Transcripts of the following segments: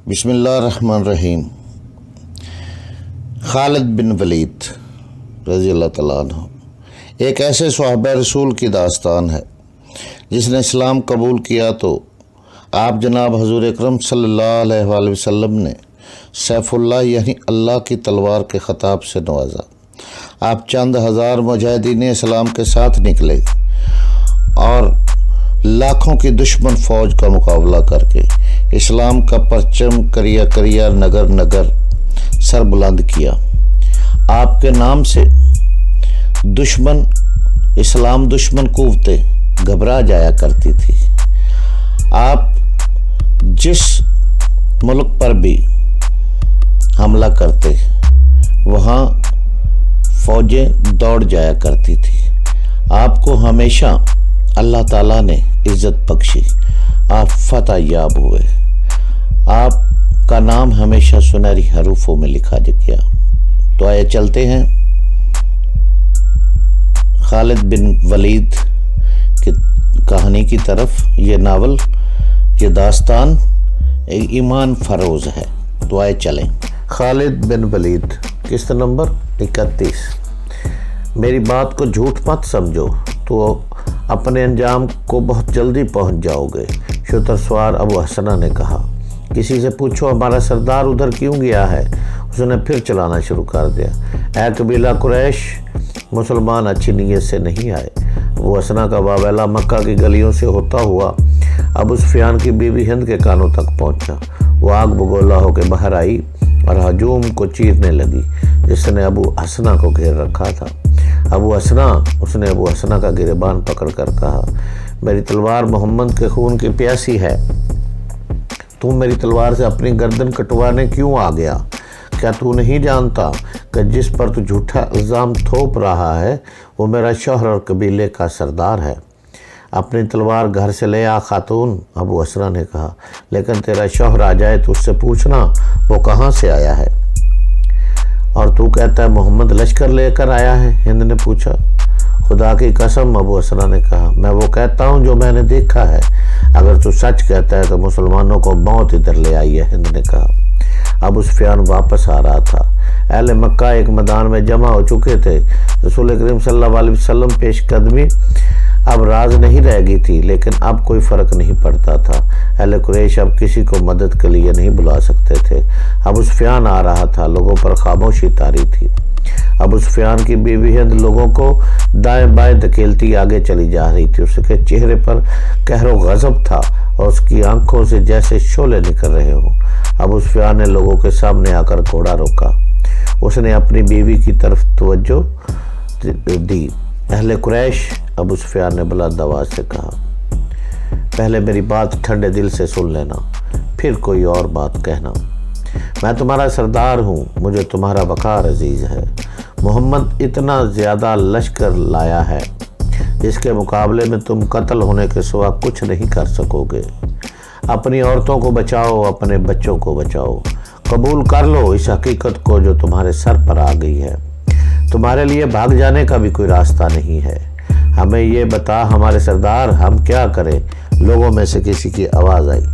بسم اللہ الرحمن الرحیم۔ خالد بن ولید رضی اللہ تعالیٰ عنہ ایک ایسے صحابہ رسول کی داستان ہے جس نے اسلام قبول کیا تو آپ جناب حضور اکرم صلی اللہ علیہ وآلہ وسلم نے سیف اللہ یعنی اللہ کی تلوار کے خطاب سے نوازا۔ آپ چند ہزار مجاہدین اسلام کے ساتھ نکلے اور لاکھوں کی دشمن فوج کا مقابلہ کر کے اسلام کا پرچم کریا کریا نگر نگر سر بلند کیا۔ آپ کے نام سے دشمن اسلام دشمن قوتیں گھبرا جایا کرتی تھی۔ آپ جس ملک پر بھی حملہ کرتے وہاں فوجیں دوڑ جایا کرتی تھی۔ آپ کو ہمیشہ اللہ تعالیٰ نے عزت بخشی، آپ فتح یاب ہوئے۔ آپ کا نام ہمیشہ سنہری حروفوں میں لکھا گیا۔ تو آئے چلتے ہیں خالد بن ولید کی کہانی کی طرف۔ یہ ناول، یہ داستان ایک ایمان فروز ہے۔ تو آئے چلیں۔ خالد بن ولید، قسط نمبر 31۔ میری بات کو جھوٹ مت سمجھو تو اپنے انجام کو بہت جلدی پہنچ جاؤ گے۔ شتر سوار ابو حسنہ نے کہا، کسی سے پوچھو ہمارا سردار ادھر کیوں گیا ہے۔ اس نے پھر چلانا شروع کر دیا، اے قبیلہ قریش، مسلمان اچھی نیت سے نہیں آئے۔ ابو حسنہ کا واویلا مکہ کی گلیوں سے ہوتا ہوا ابو سفیان کی بیوی ہند کے کانوں تک پہنچا۔ وہ آگ بگولا ہو کے باہر آئی اور ہجوم کو چیرنے لگی جس نے ابو حسنہ کو گھیر رکھا تھا۔ اس نے ابو حسنہ کا گریبان پکڑ کر کہا، میری تلوار محمد کے خون کی پیاسی ہے، تم میری تلوار سے اپنی گردن کٹوانے کیوں آ گیا؟ کیا تو نہیں جانتا کہ جس پر تو جھوٹا الزام تھوپ رہا ہے وہ میرا شوہر اور قبیلے کا سردار ہے؟ اپنی تلوار گھر سے لے آ خاتون، ابو حسنہ نے کہا، لیکن تیرا شوہر آ جائے تو اس سے پوچھنا وہ کہاں سے آیا ہے۔ اور تو کہتا ہے محمد لشکر لے کر آیا ہے، ہند نے پوچھا۔ خدا کی قسم، ابو حسنہ نے کہا، میں وہ کہتا ہوں جو میں نے دیکھا ہے۔ اگر تو سچ کہتا ہے تو مسلمانوں کو موت ادھر لے آئی ہے، ہند نے کہا۔ ابو سفیان واپس آ رہا تھا۔ اہل مکہ ایک میدان میں جمع ہو چکے تھے۔ رسول کریم صلی اللہ علیہ وسلم پیش قدمی اب راز نہیں رہ گئی تھی، لیکن اب کوئی فرق نہیں پڑتا تھا۔ اہل قریش اب کسی کو مدد کے لیے نہیں بلا سکتے تھے۔ ابو سفیان آ رہا تھا، لوگوں پر خاموشی طاری تھی۔ ابو سفیان کی بیوی ہند لوگوں کو دائیں بائیں دھکیلتی آگے چلی جا رہی تھی۔ اس کے چہرے پر قہر و غضب تھا اور اس کی آنکھوں سے جیسے شعلے نکل رہے ہوں۔ ابو سفیان نے لوگوں کے سامنے آ کر گھوڑا روکا۔ اس نے اپنی بیوی کی طرف توجہ دی۔ اہل قریش، ابو سفیان نے بلند آواز سے کہا، پہلے میری بات ٹھنڈے دل سے سن لینا، پھر کوئی اور بات کہنا۔ میں تمہارا سردار ہوں، مجھے تمہارا وقار عزیز ہے۔ محمد اتنا زیادہ لشکر لایا ہے جس کے مقابلے میں تم قتل ہونے کے سوا کچھ نہیں کر سکو گے۔ اپنی عورتوں کو بچاؤ، اپنے بچوں کو بچاؤ۔ قبول کر لو اس حقیقت کو جو تمہارے سر پر آ گئی ہے۔ تمہارے لیے بھاگ جانے کا بھی کوئی راستہ نہیں ہے۔ ہمیں یہ بتا ہمارے سردار، ہم کیا کریں؟ لوگوں میں سے کسی کی آواز آئی،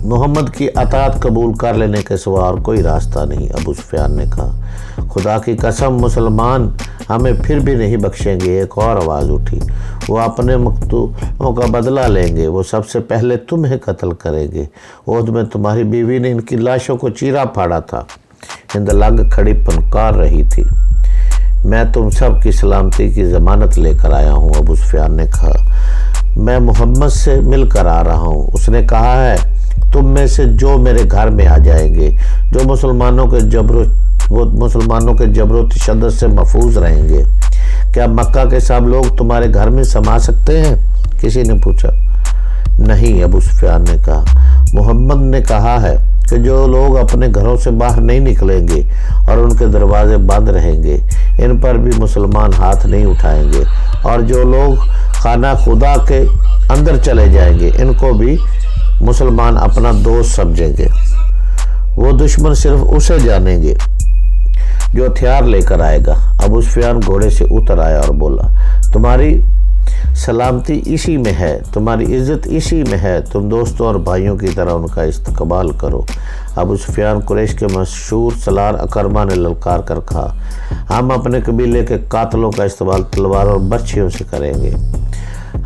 محمد کی اطاعت قبول کر لینے کے سوا اور کوئی راستہ نہیں۔ ابو سفیان نے کہا، خدا کی قسم مسلمان ہمیں پھر بھی نہیں بخشیں گے۔ ایک اور آواز اٹھی، وہ اپنے مقتولوں کا بدلہ لیں گے، وہ سب سے پہلے تمہیں قتل کریں گے۔ عہد میں تمہاری بیوی نے ان کی لاشوں کو چیرا پھاڑا تھا۔ ہند لگ کھڑی پنکار رہی تھی۔ میں تم سب کی سلامتی کی ضمانت لے کر آیا ہوں، ابو سفیان نے کہا۔ میں محمد سے مل کر آ رہا ہوں، اس نے کہا ہے تم میں سے جو میرے گھر میں آ جائیں گے، جو مسلمانوں کے جبر و تشدد سے محفوظ رہیں گے۔ کیا مکہ کے سب لوگ تمہارے گھر میں سما سکتے ہیں؟ کسی نے پوچھا۔ نہیں، ابو سفیان نے کہا، محمد نے کہا ہے کہ جو لوگ اپنے گھروں سے باہر نہیں نکلیں گے اور ان کے دروازے بند رہیں گے، ان پر بھی مسلمان ہاتھ نہیں اٹھائیں گے، اور جو لوگ خانہ خدا کے اندر چلے جائیں گے ان کو بھی مسلمان اپنا دوست سمجھیں گے۔ وہ دشمن صرف اسے جانیں گے جو ہتھیار لے کر آئے گا۔ ابو سفیان گھوڑے سے اتر آیا اور بولا، تمہاری سلامتی اسی میں ہے، تمہاری عزت اسی میں ہے، تم دوستوں اور بھائیوں کی طرح ان کا استقبال کرو۔ ابو سفیان قریش کے مشہور سالار اکرمہ نے للکار کر کہا، ہم اپنے قبیلے کے قاتلوں کا استقبال تلوار اور برچھیوں سے کریں گے،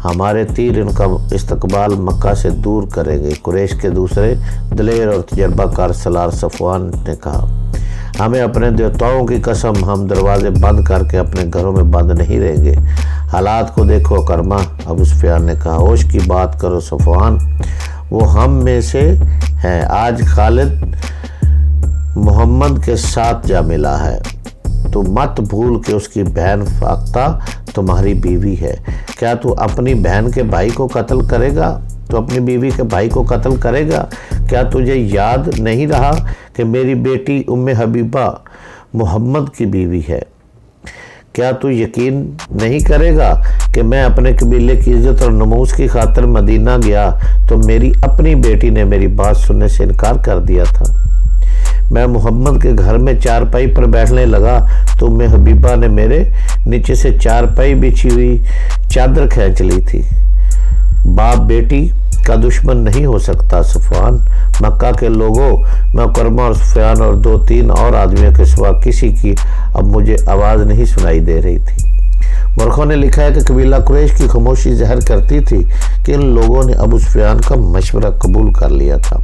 ہمارے تیر ان کا استقبال مکہ سے دور کریں گے۔ قریش کے دوسرے دلیر اور تجربہ کار سالار صفوان نے کہا، ہمیں اپنے دیوتاؤں کی قسم، ہم دروازے بند کر کے اپنے گھروں میں بند نہیں رہیں گے۔ حالات کو دیکھو اکرمہ، ابو سفیان نے کہا، ہوش کی بات کرو صفوان، وہ ہم میں سے ہیں۔ آج خالد محمد کے ساتھ جا ملا ہے، تو مت بھول کہ اس کی بہن فاختہ تمہاری بیوی ہے۔ کیا تو اپنی بہن کے بھائی کو قتل کرے گا؟ تو اپنی بیوی کے بھائی کو قتل کرے گا؟ کیا تجھے یاد نہیں رہا کہ میری بیٹی ام حبیبہ محمد کی بیوی ہے؟ کیا تو یقین نہیں کرے گا کہ میں اپنے قبیلے کی عزت اور نموز کی خاطر مدینہ گیا تو میری اپنی بیٹی نے میری بات سننے سے انکار کر دیا تھا؟ میں محمد کے گھر میں چارپائی پر بیٹھنے لگا تو ام حبیبہ نے میرے نیچے سے چارپائی بچھی ہوئی چادر کھینچ لی تھی۔ باپ بیٹی کا دشمن نہیں ہو سکتا صفوان۔ مکہ کے لوگوں، میں اکرمہ اور سفیان اور 2-3 اور آدمیوں کے سوا کسی کی اب مجھے آواز نہیں سنائی دے رہی تھی۔ مورخوں نے لکھا ہے کہ قبیلہ قریش کی خاموشی ظاہر کرتی تھی کہ ان لوگوں نے ابو سفیان کا مشورہ قبول کر لیا تھا۔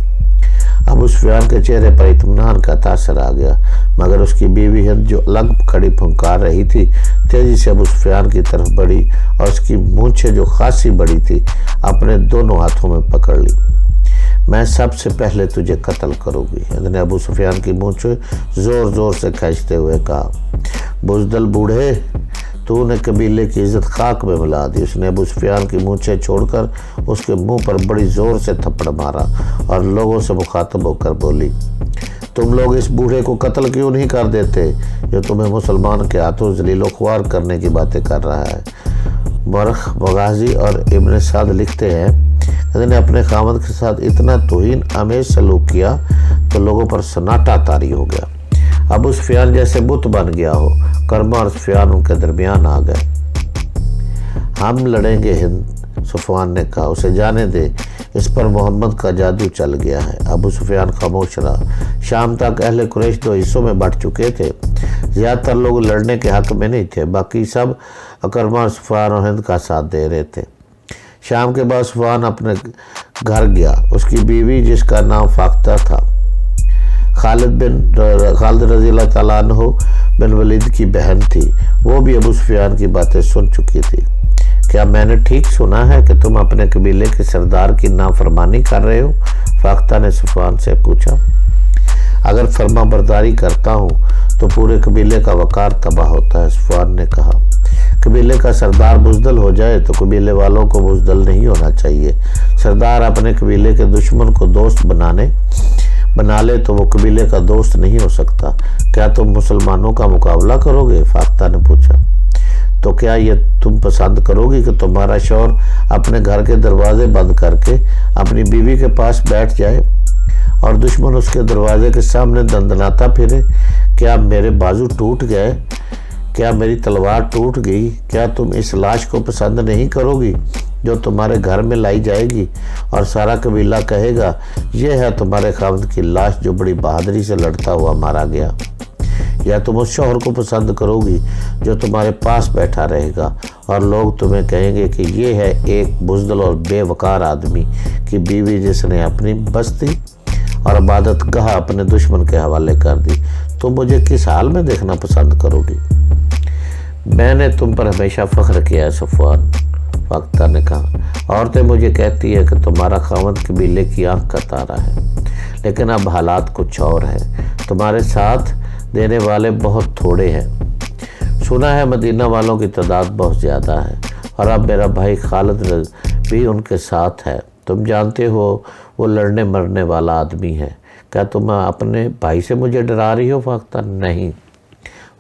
ابو سفیان کے چہرے پر اطمینان کا تاثر آ گیا، مگر اس کی بیوی ہند جو الگ کھڑی پھنکار رہی تھی، تیزی سے ابو سفیان کی طرف بڑھی اور اس کی مونچھیں جو خاصی بڑی تھی اپنے دونوں ہاتھوں میں پکڑ لی۔ میں سب سے پہلے تجھے قتل کروں گی، ہند نے ابو سفیان کی مونچھیں زور زور سے کھینچتے ہوئے کہا۔ بزدل بوڑھے، تو نے قبیلے کی عزت خاک میں ملا دی۔ اس نے ابو سفیان کی مونچھیں چھوڑ کر اس کے منہ پر بڑی زور سے تھپڑ مارا اور لوگوں سے مخاطب ہو کر بولی، تم لوگ اس بوڑھے کو قتل کیوں نہیں کر دیتے جو تمہیں مسلمان کے ہاتھوں ذلیل و خوار کرنے کی باتیں کر رہا ہے؟ مورخ مغازی اور ابن سعد لکھتے ہیں، حضرت نے اپنے خامد کے ساتھ اتنا توہین آمیز سلوک کیا تو لوگوں پر سناٹا طاری ہو گیا۔ ابو سفیان جیسے بت بن گیا ہو۔ کرما اور سفیان ان کے درمیان آ گئے۔ ہم لڑیں گے ہند، صفوان نے کہا، اسے جانے دے، اس پر محمد کا جادو چل گیا ہے۔ ابو سفیان خاموش رہا۔ شام تک اہل قریش 2 حصوں میں بٹ چکے تھے۔ زیادہ تر لوگ لڑنے کے حق میں نہیں تھے، باقی سب اکرمہ اور سفیان اور ہند کا ساتھ دے رہے تھے۔ شام کے بعد سفیان اپنے گھر گیا۔ اس کی بیوی جس کا نام فاختہ تھا، خالد رضی اللہ تعالیٰ عنہ بن ولید کی بہن تھی، وہ بھی ابو سفیان کی باتیں سن چکی تھی۔ کیا میں نے ٹھیک سنا ہے کہ تم اپنے قبیلے کے سردار کی نافرمانی کر رہے ہو؟ فاختہ نے سفیان سے پوچھا۔ اگر فرما برداری کرتا ہوں تو پورے قبیلے کا وقار تباہ ہوتا ہے، سفیان نے کہا۔ قبیلے کا سردار بزدل ہو جائے تو قبیلے والوں کو بزدل نہیں ہونا چاہیے۔ سردار اپنے قبیلے کے دشمن کو دوست بنا لے تو وہ قبیلے کا دوست نہیں ہو سکتا۔ کیا تم مسلمانوں کا مقابلہ کرو گے؟ فاختہ نے پوچھا۔ تو کیا یہ تم پسند کرو گی کہ تمہارا شوہر اپنے گھر کے دروازے بند کر کے اپنی بیوی کے پاس بیٹھ جائے اور دشمن اس کے دروازے کے سامنے دندناتا پھرے؟ کیا میرے بازو ٹوٹ گئے؟ کیا میری تلوار ٹوٹ گئی؟ کیا تم اس لاش کو پسند نہیں کرو گی جو تمہارے گھر میں لائی جائے گی اور سارا قبیلہ کہے گا یہ ہے تمہارے خاوند کی لاش جو بڑی بہادری سے لڑتا ہوا مارا گیا؟ یا تم اس شوہر کو پسند کرو گی جو تمہارے پاس بیٹھا رہے گا اور لوگ تمہیں کہیں گے کہ یہ ہے ایک بزدل اور بے وقار آدمی کی بیوی جس نے اپنی بستی اور عبادت گاہ اپنے دشمن کے حوالے کر دی؟ تم مجھے کس حال میں دیکھنا پسند کرو گی؟ میں نے تم پر ہمیشہ فخر کیا ہے صفوان، فاختہ نے کہا۔ عورتیں مجھے کہتی ہے کہ تمہارا خاوند قبیلے کی آنکھ کا تارا ہے، لیکن اب حالات کچھ اور ہیں۔ تمہارے ساتھ دینے والے بہت تھوڑے ہیں۔ سنا ہے مدینہ والوں کی تعداد بہت زیادہ ہے اور اب میرا بھائی خالد بھی ان کے ساتھ ہے۔ تم جانتے ہو وہ لڑنے مرنے والا آدمی ہے۔ کیا تم اپنے بھائی سے مجھے ڈرا رہی ہو فاختہ؟ نہیں،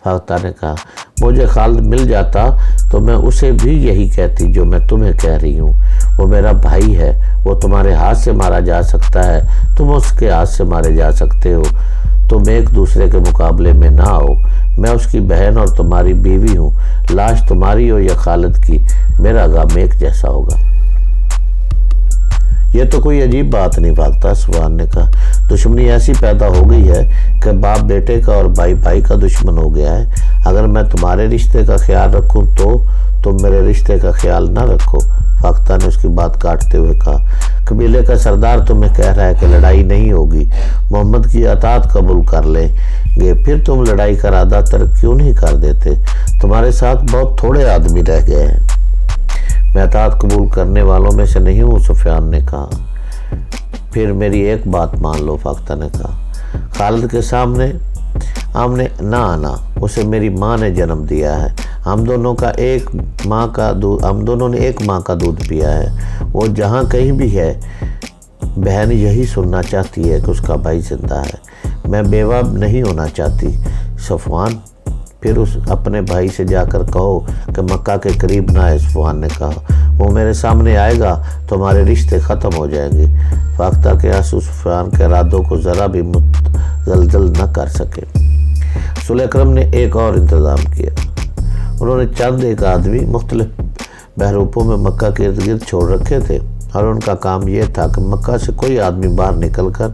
فاختہ نے کہا، مجھے خالد مل جاتا تو میں اسے بھی یہی کہتی جو میں تمہیں کہہ رہی ہوں۔ وہ میرا بھائی ہے، وہ تمہارے ہاتھ سے مارا جا سکتا ہے، تم اس کے ہاتھ سے مارے جا سکتے ہو۔ تم ایک دوسرے کے مقابلے میں نہ آؤ۔ میں اس کی بہن اور تمہاری بیوی ہوں، لاش تمہاری ہو یا خالد کی، میرا غم ایک جیسا ہوگا۔ یہ تو کوئی عجیب بات نہیں بھاگتا، سفیان نے کہا۔ دشمنی ایسی پیدا ہو گئی ہے کہ باپ بیٹے کا اور بھائی بھائی کا دشمن ہو گیا ہے۔ اگر میں تمہارے رشتے کا خیال رکھوں تو تم میرے رشتے کا خیال نہ رکھو۔ فاختہ نے اس کی بات کاٹتے ہوئے کہا، قبیلے کا سردار تمہیں کہہ رہا ہے کہ لڑائی نہیں ہوگی، محمد کی اطاعت قبول کر لیں گے، پھر تم لڑائی کا ارادہ ترک کیوں نہیں کر دیتے؟ تمہارے ساتھ بہت تھوڑے آدمی رہ گئے ہیں۔ میں اطاعت قبول کرنے والوں میں سے نہیں ہوں، سفیان نے کہا۔ پھر میری ایک بات مان لو، فاختہ نے کہا، خالد کے سامنے آمنے نہ آنا، اسے میری ماں نے جنم دیا ہے، ہم دونوں نے ایک ماں کا دودھ پیا ہے، وہ جہاں کہیں بھی ہے، بہن یہی سننا چاہتی ہے کہ اس کا بھائی زندہ ہے، میں بیوہ نہیں ہونا چاہتی۔ صفوان، پھر اپنے بھائی سے جا کر کہو کہ مکہ کے قریب نہ آئے، صفوان نے کہا، وہ میرے سامنے آئے گا تو ہمارے رشتے ختم ہو جائیں گے۔ فاختہ کے آنسو صفوان کے ارادوں کو ذرا بھی متزلزل نہ کر سکے۔ رسول اکرم نے ایک اور انتظام کیا۔ انہوں نے چند ایک آدمی مختلف بحروپوں میں مکہ کے ارد گرد چھوڑ رکھے تھے، اور ان کا کام یہ تھا کہ مکہ سے کوئی آدمی باہر نکل کر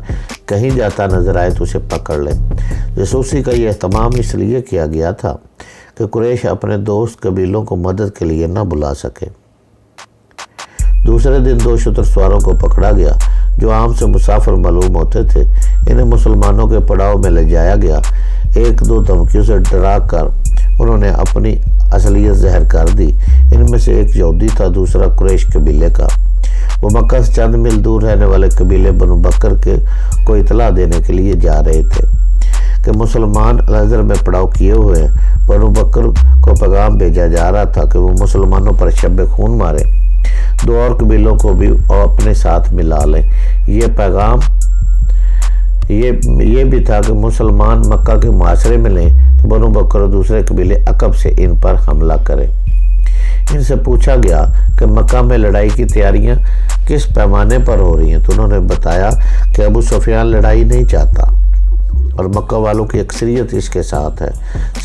کہیں جاتا نظر آئے تو اسے پکڑ لے۔ جاسوسی کا یہ اہتمام اس لیے کیا گیا تھا کہ قریش اپنے دوست قبیلوں کو مدد کے لیے نہ بلا سکے۔ دوسرے دن 2 شتر سواروں کو پکڑا گیا جو عام سے مسافر معلوم ہوتے تھے، انہیں مسلمانوں کے پڑاؤ میں لے جایا گیا۔ 1-2 دھمکیوں سے ڈرا کر انہوں نے اپنی اصلیت ظاہر کر دی۔ ان میں سے ایک یہودی تھا، دوسرا قریش قبیلے کا۔ وہ مکہ سے چند میل دور رہنے والے قبیلے بنو بکر کو اطلاع دینے کے لیے جا رہے تھے کہ مسلمان الحضر میں پڑاؤ کیے ہوئے ہیں۔ بنو بکر کو پیغام بھیجا جا رہا تھا کہ وہ مسلمانوں پر شب خون مارے، 2 اور قبیلوں کو بھی اپنے ساتھ ملا لیں۔ یہ پیغام یہ بھی تھا کہ مسلمان مکہ کے معاشرے میں لیں تو بنو بکر اور دوسرے قبیلے عقب سے ان پر حملہ کریں۔ ان سے پوچھا گیا کہ مکہ میں لڑائی کی تیاریاں کس پیمانے پر ہو رہی ہیں تو انہوں نے بتایا کہ ابو سفیان لڑائی نہیں چاہتا اور مکہ والوں کی اکثریت اس کے ساتھ ہے،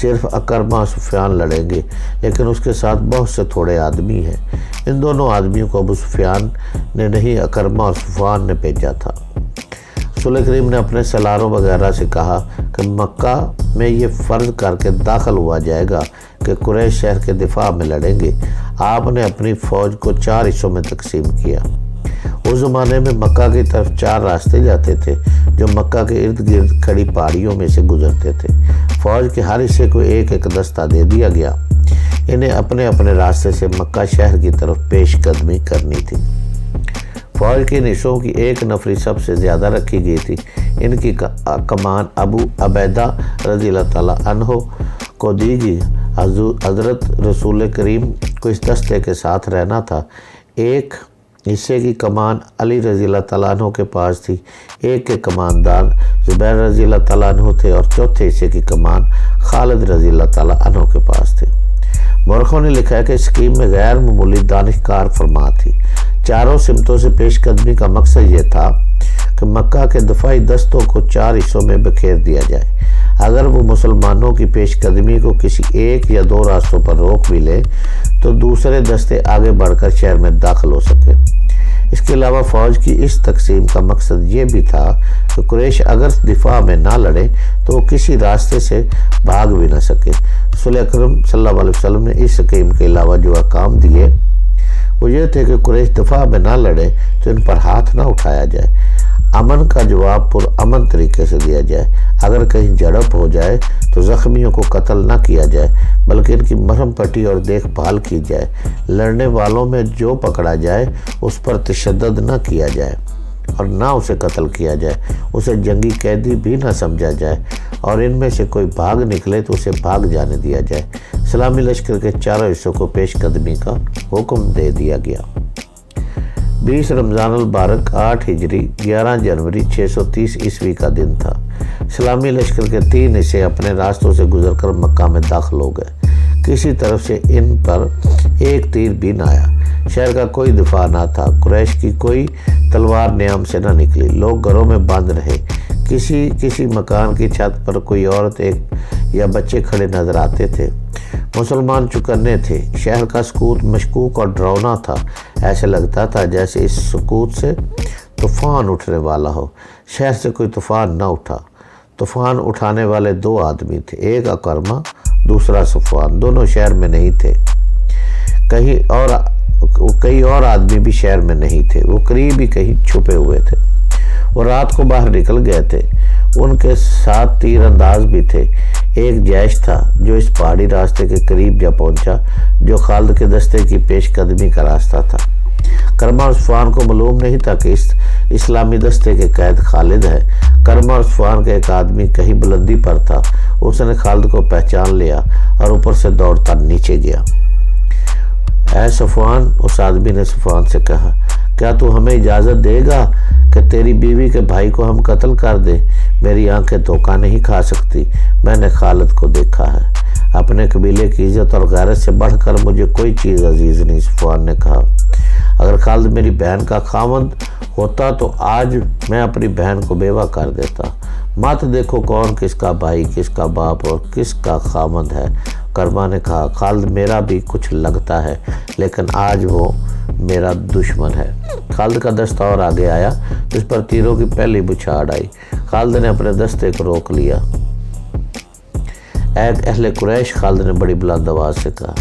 صرف اکرمہ اور سفیان لڑیں گے، لیکن اس کے ساتھ بہت سے تھوڑے آدمی ہیں۔ ان دونوں آدمیوں کو ابو سفیان نے نہیں، اکرمہ اور صفوان نے بھیجا تھا۔ رسول کریم نے اپنے سلاروں وغیرہ سے کہا کہ مکہ میں یہ فرض کر کے داخل ہوا جائے گا کہ قریش شہر کے دفاع میں لڑیں گے۔ آپ نے اپنی فوج کو 4 حصوں میں تقسیم کیا۔ اس زمانے میں مکہ کی طرف 4 راستے جاتے تھے جو مکہ کے ارد گرد کھڑی پہاڑیوں میں سے گزرتے تھے۔ فوج کے ہر حصے کو ایک ایک دستہ دے دیا گیا۔ انہیں اپنے اپنے راستے سے مکہ شہر کی طرف پیش قدمی کرنی تھی۔ فوج کے حصوں کی 1 نفری سب سے زیادہ رکھی گئی تھی۔ ان کی کمان ابو عبیدہ رضی اللہ تعالیٰ عنہ کو دی گئی۔ حضرت رسول کریم کو اس دستے کے ساتھ رہنا تھا۔ 1 حصے کی کمان علی رضی اللہ تعالیٰ عنہ کے پاس تھی، 1 کے کماندار زبیر رضی اللہ تعالیٰ عنہ تھے اور 4تھے حصے کی کمان خالد رضی اللہ تعالیٰ عنہ کے پاس تھے۔ مورخوں نے لکھا ہے کہ اسکیم میں غیر معمولی دانشکار فرما تھی۔ چاروں سمتوں سے پیش قدمی کا مقصد یہ تھا کہ مکہ کے دفاعی دستوں کو 4 حصوں میں بکھیر دیا جائے۔ اگر وہ مسلمانوں کی پیش قدمی کو کسی 1 یا 2 راستوں پر روک بھی لے تو دوسرے دستے آگے بڑھ کر شہر میں داخل ہو سکے۔ اس کے علاوہ فوج کی اس تقسیم کا مقصد یہ بھی تھا کہ قریش اگر دفاع میں نہ لڑے تو وہ کسی راستے سے بھاگ بھی نہ سکے۔ رسول اکرم صلی اللہ علیہ وسلم نے اس سکیم کے علاوہ جو احکام دیے وہ یہ تھے کہ قریش دفاع میں نہ لڑے تو ان پر ہاتھ نہ اٹھایا جائے، امن کا جواب پرامن طریقے سے دیا جائے، اگر کہیں جھڑپ ہو جائے تو زخمیوں کو قتل نہ کیا جائے بلکہ ان کی مرہم پٹی اور دیکھ بھال کی جائے، لڑنے والوں میں جو پکڑا جائے اس پر تشدد نہ کیا جائے اور نہ اسے قتل کیا جائے، اسے جنگی قیدی بھی نہ سمجھا جائے، اور ان میں سے کوئی بھاگ نکلے تو اسے بھاگ جانے دیا جائے۔ اسلامی لشکر کے 4 حصوں کو پیش قدمی کا حکم دے دیا گیا۔ 20 رمضان البارک 8 ہجری 11 جنوری 630 عیسوی کا دن تھا۔ اسلامی لشکر کے 3 حصے اپنے راستوں سے گزر کر مکہ میں داخل ہو گئے۔ کسی طرف سے ان پر ایک تیر بھی نہ آیا۔ شہر کا کوئی دفاع نہ تھا۔ قریش کی کوئی تلوار نیام سے نہ نکلی۔ لوگ گھروں میں بند رہے۔ کسی مکان کی چھت پر کوئی عورت یا بچے کھڑے نظر آتے تھے۔ مسلمان چوکنے تھے۔ شہر کا سکوت مشکوک اور ڈراؤنا تھا۔ ایسے لگتا تھا جیسے اس سکوت سے طوفان اٹھنے والا ہو۔ شہر سے کوئی طوفان نہ اٹھا۔ طوفان اٹھانے والے 2 آدمی تھے، ایک اکرما، دوسرا صفوان۔ دونوں شہر میں نہیں تھے۔ کئی اور آدمی بھی شہر میں نہیں تھے۔ وہ قریب ہی کہیں چھپے ہوئے تھے۔ وہ رات کو باہر نکل گئے تھے۔ ان کے ساتھ تیر انداز بھی تھے۔ ایک جیش تھا جو اس پہاڑی راستے کے قریب جا پہنچا جو خالد کے دستے کی پیش قدمی کا راستہ تھا۔ کرما اور صفوان کو معلوم نہیں تھا کہ اس اسلامی دستے کے قائد خالد ہے۔ کرما اور صفوان کا ایک آدمی کہیں بلندی پر تھا۔ اس نے خالد کو پہچان لیا اور اوپر سے دوڑتا نیچے گیا۔ اے صفوان، اس آدمی نے صفوان سے کہا، کیا تو ہمیں اجازت دے گا کہ تیری بیوی کے بھائی کو ہم قتل کر دیں؟ میری آنکھیں دھوکہ نہیں کھا سکتی۔ میں نے خالد کو دیکھا ہے۔ اپنے قبیلے کی عزت اور غیرت سے بڑھ کر مجھے کوئی چیز عزیز نہیں، صفوان نے کہا۔ اگر خالد میری بہن کا خاوند ہوتا تو آج میں اپنی بہن کو بیوہ کر دیتا۔ مت دیکھو کون کس کا بھائی، کس کا باپ اور کس کا خاوند ہے۔ کرما نے کہا، خالد میرا بھی کچھ لگتا ہے لیکن آج وہ میرا دشمن ہے۔ خالد کا دستہ اور آگے آیا، اس پر تیروں کی پہلی بچھاڑ آئی۔ خالد نے اپنے دستے کو روک لیا۔ اے اہل قریش، خالد نے بڑی بلند آواز سے کہا،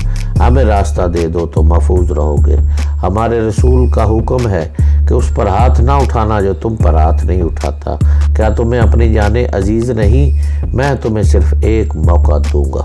ہمیں راستہ دے دو تو محفوظ رہو گے۔ ہمارے رسول کا حکم ہے کہ اس پر ہاتھ نہ اٹھانا جو تم پر ہاتھ نہیں اٹھاتا۔ کیا تمہیں اپنی جانیں عزیز نہیں؟ میں تمہیں صرف ایک موقع دوں گا۔